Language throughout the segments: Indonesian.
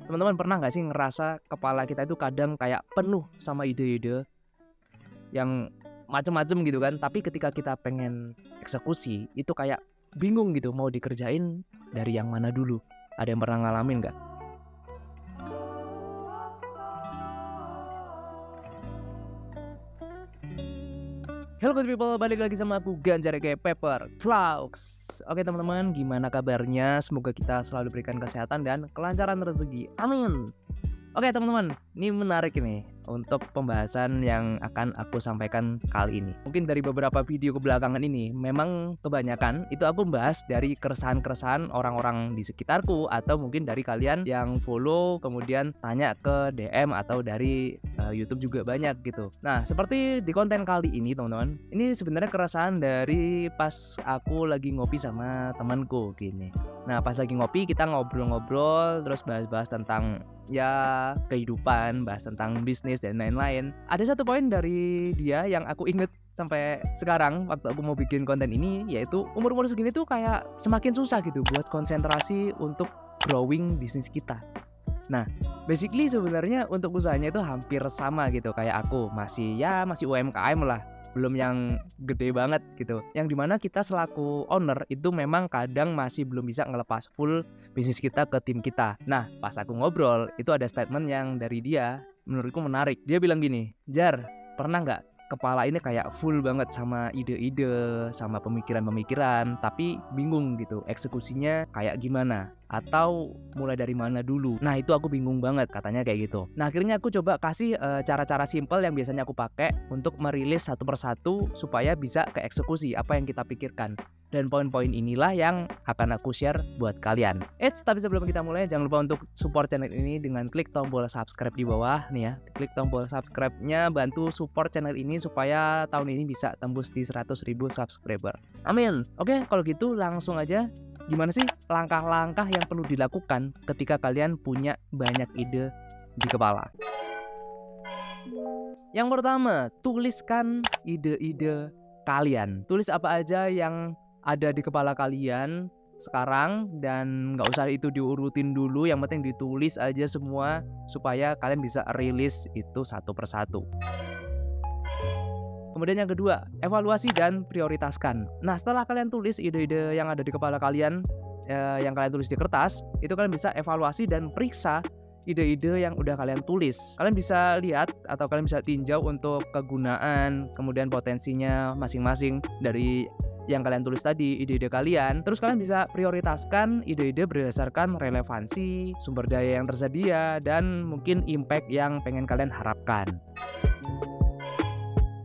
Teman-teman pernah nggak sih ngerasa kepala kita itu kadang kayak penuh sama ide-ide yang macem-macem gitu kan, tapi ketika kita pengen eksekusi, itu kayak bingung gitu mau dikerjain dari yang mana dulu. Ada yang pernah ngalamin nggak? Hello good people, balik lagi sama aku Ganjar kayak Pepper Clouds. Oke teman-teman, gimana kabarnya? Semoga kita selalu berikan kesehatan dan kelancaran rezeki. Amin. Oke teman-teman, ini menarik ini untuk pembahasan yang akan aku sampaikan kali ini. Mungkin dari beberapa video kebelakangan ini, memang kebanyakan itu aku membahas dari keresahan-keresahan orang-orang di sekitarku atau mungkin dari kalian yang follow kemudian tanya ke DM atau dari YouTube juga banyak gitu. Nah, seperti di konten kali ini teman-teman, ini sebenarnya keresahan dari pas aku lagi ngopi sama temanku gini. Nah, pas lagi ngopi kita ngobrol-ngobrol terus bahas-bahas tentang ya kehidupan, bahas tentang bisnis dan lain-lain. Ada satu poin dari dia yang aku inget sampai sekarang waktu aku mau bikin konten ini, yaitu umur-umur segini tuh kayak semakin susah gitu buat konsentrasi untuk growing bisnis kita. Nah, basically sebenarnya untuk usahanya itu hampir sama gitu kayak aku, masih UMKM lah, belum yang gede banget gitu. Yang dimana kita selaku owner itu memang kadang masih belum bisa ngelepas full bisnis kita ke tim kita. Nah, pas aku ngobrol itu ada statement yang dari dia menurutku menarik. Dia bilang gini, "Jar, pernah nggak kepala ini kayak full banget sama ide-ide, sama pemikiran-pemikiran, tapi bingung gitu eksekusinya kayak gimana atau mulai dari mana dulu." Nah, itu aku bingung banget katanya kayak gitu. Nah, akhirnya aku coba kasih cara-cara simpel yang biasanya aku pakai untuk merilis satu persatu supaya bisa ke eksekusi apa yang kita pikirkan. Dan poin-poin inilah yang akan aku share buat kalian. Tapi sebelum kita mulai, jangan lupa untuk support channel ini dengan klik tombol subscribe di bawah nih ya. Klik tombol subscribe-nya, bantu support channel ini supaya tahun ini bisa tembus di 100.000 subscriber. Amin. Oke, kalau gitu langsung aja. Gimana sih langkah-langkah yang perlu dilakukan ketika kalian punya banyak ide di kepala? Yang pertama, tuliskan ide-ide kalian. Tulis apa aja yang ada di kepala kalian sekarang dan nggak usah itu diurutin dulu, yang penting ditulis aja semua supaya kalian bisa rilis itu satu persatu. Kemudian yang kedua, evaluasi dan prioritaskan. Nah, setelah kalian tulis ide-ide yang ada di kepala kalian, yang kalian tulis di kertas, itu kalian bisa evaluasi dan periksa ide-ide yang udah kalian tulis. Kalian bisa lihat atau kalian bisa tinjau untuk kegunaan, kemudian potensinya masing-masing dari yang kalian tulis tadi, ide-ide kalian. Terus kalian bisa prioritaskan ide-ide berdasarkan relevansi, sumber daya yang tersedia, dan mungkin impact yang pengen kalian harapkan.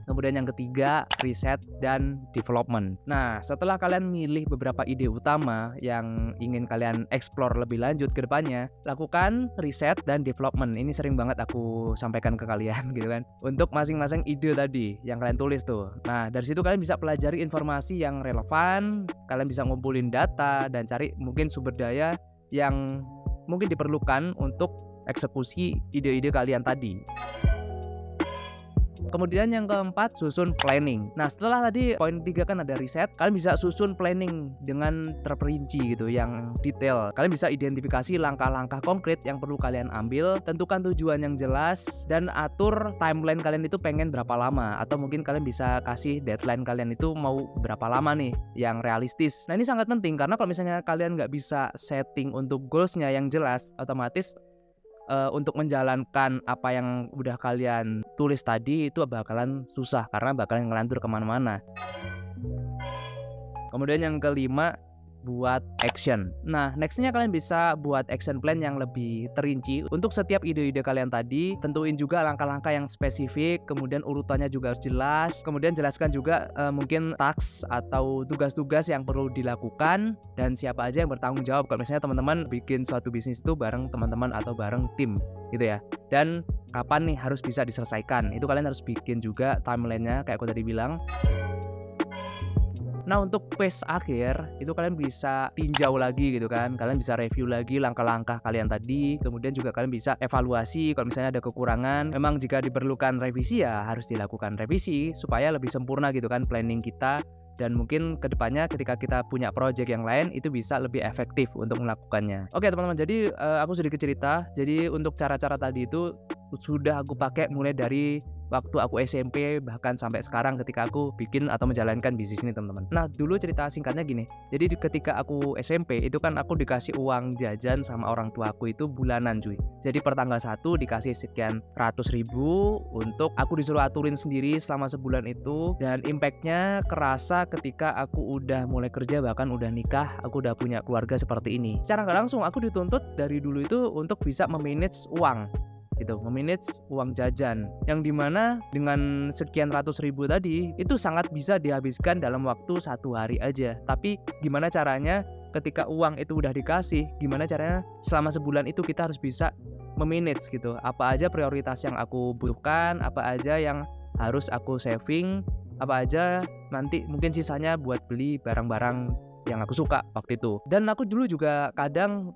Kemudian yang ketiga, riset dan development. Nah, setelah kalian milih beberapa ide utama yang ingin kalian explore lebih lanjut ke depannya, lakukan riset dan development. Ini sering banget aku sampaikan ke kalian gitu kan. Untuk masing-masing ide tadi yang kalian tulis tuh. Nah, dari situ kalian bisa pelajari informasi yang relevan, kalian bisa ngumpulin data dan cari mungkin sumber daya yang mungkin diperlukan untuk eksekusi ide-ide kalian tadi. Kemudian yang keempat, susun planning. Nah, setelah tadi poin 3 kan ada riset, kalian bisa susun planning dengan terperinci gitu, yang detail. Kalian bisa identifikasi langkah-langkah konkret yang perlu kalian ambil, tentukan tujuan yang jelas, dan atur timeline kalian itu pengen berapa lama. Atau mungkin kalian bisa kasih deadline kalian itu mau berapa lama nih, yang realistis. Nah, ini sangat penting, karena kalau misalnya kalian nggak bisa setting untuk goalsnya yang jelas, otomatis untuk menjalankan apa yang udah kalian tulis tadi itu bakalan susah karena bakalan ngelantur kemana-mana. Kemudian yang kelima, buat action. Nah, nextnya kalian bisa buat action plan yang lebih terinci untuk setiap ide-ide kalian tadi. Tentuin juga langkah-langkah yang spesifik, kemudian urutannya juga harus jelas. Kemudian jelaskan juga mungkin task atau tugas-tugas yang perlu dilakukan dan siapa aja yang bertanggung jawab. Kalau misalnya teman-teman bikin suatu bisnis itu bareng teman-teman atau bareng tim gitu ya. Dan kapan nih harus bisa diselesaikan. Itu kalian harus bikin juga timelinenya kayak aku tadi bilang. Nah, untuk phase akhir itu kalian bisa tinjau lagi gitu kan. Kalian bisa review lagi langkah-langkah kalian tadi. Kemudian juga kalian bisa evaluasi kalau misalnya ada kekurangan. Memang jika diperlukan revisi ya harus dilakukan revisi supaya lebih sempurna gitu kan planning kita dan mungkin kedepannya ketika kita punya project yang lain itu bisa lebih efektif untuk melakukannya. Oke teman-teman, jadi aku sedikit cerita. Jadi untuk cara-cara tadi itu sudah aku pakai mulai dari waktu aku SMP bahkan sampai sekarang ketika aku bikin atau menjalankan bisnis ini teman-teman. Nah dulu cerita singkatnya gini, jadi ketika aku SMP itu kan aku dikasih uang jajan sama orang tuaku itu bulanan cuy. Jadi per tanggal 1 dikasih sekian ratus ribu untuk aku disuruh aturin sendiri selama sebulan itu, dan impactnya kerasa ketika aku udah mulai kerja bahkan udah nikah, aku udah punya keluarga seperti ini. Secara nggak langsung aku dituntut dari dulu itu untuk bisa memanage uang gitu, memanage uang jajan yang dimana dengan sekian ratus ribu tadi itu sangat bisa dihabiskan dalam waktu 1 hari aja. Tapi gimana caranya ketika uang itu udah dikasih, gimana caranya selama sebulan itu kita harus bisa memanage gitu, apa aja prioritas yang aku butuhkan, apa aja yang harus aku saving, apa aja nanti mungkin sisanya buat beli barang-barang yang aku suka waktu itu. Dan aku dulu juga kadang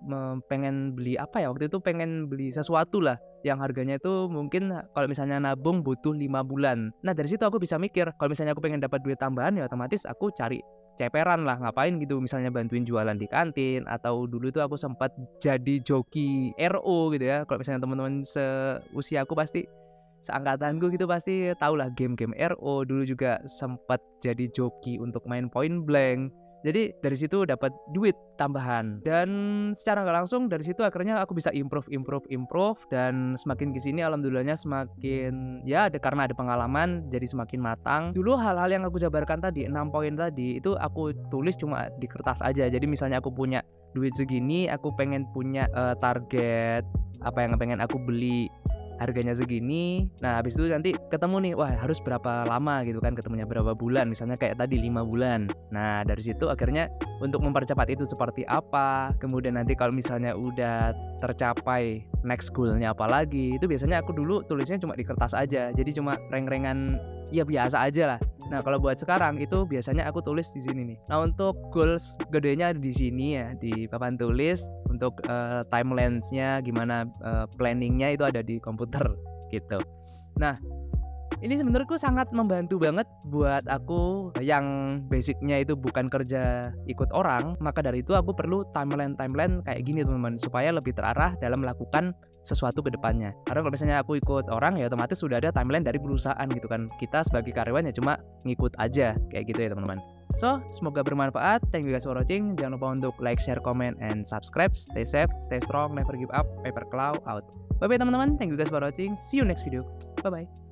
pengen beli apa ya, waktu itu pengen beli sesuatu lah yang harganya itu mungkin kalau misalnya nabung butuh 5 bulan. Nah dari situ aku bisa mikir kalau misalnya aku pengen dapat duit tambahan ya otomatis aku cari ceperan lah, ngapain gitu, misalnya bantuin jualan di kantin, atau dulu tuh aku sempat jadi joki RO gitu ya. Kalau misalnya teman-teman seusia aku pasti, seangkatanku gitu pasti tahu lah game-game RO. Dulu juga sempat jadi joki untuk main Point Blank. Jadi dari situ dapat duit tambahan, dan secara nggak langsung dari situ akhirnya aku bisa improve, dan semakin kesini alhamdulillahnya semakin ya karena ada pengalaman jadi semakin matang. Dulu hal-hal yang aku jabarkan tadi 6 poin tadi itu aku tulis cuma di kertas aja. Jadi misalnya aku punya duit segini, aku pengen punya target apa yang pengen aku beli, harganya segini. Nah habis itu nanti ketemu nih, wah harus berapa lama gitu kan, ketemunya berapa bulan, misalnya kayak tadi 5 bulan. Nah dari situ akhirnya untuk mempercepat itu seperti apa, kemudian nanti kalau misalnya udah tercapai next goal-nya apa lagi, itu biasanya aku dulu tulisnya cuma di kertas aja, jadi cuma reng-rengan ya biasa aja lah. Nah kalau buat sekarang itu biasanya aku tulis di sini nih. Nah untuk goals gedenya di sini ya, di papan tulis. Untuk timeline-nya gimana, planning-nya itu ada di komputer gitu. Nah ini menurutku sangat membantu banget buat aku yang basic-nya itu bukan kerja ikut orang. Maka dari itu aku perlu timeline kayak gini teman-teman, supaya lebih terarah dalam melakukan sesuatu ke depannya. Karena kalau misalnya aku ikut orang ya otomatis sudah ada timeline dari perusahaan gitu kan. Kita sebagai karyawan ya cuma ngikut aja kayak gitu ya teman-teman. So, semoga bermanfaat. Thank you guys for watching. Jangan lupa untuk like, share, comment, and subscribe. Stay safe, stay strong, never give up. Paper Cloud out. Bye bye teman-teman. Thank you guys for watching. See you next video. Bye bye.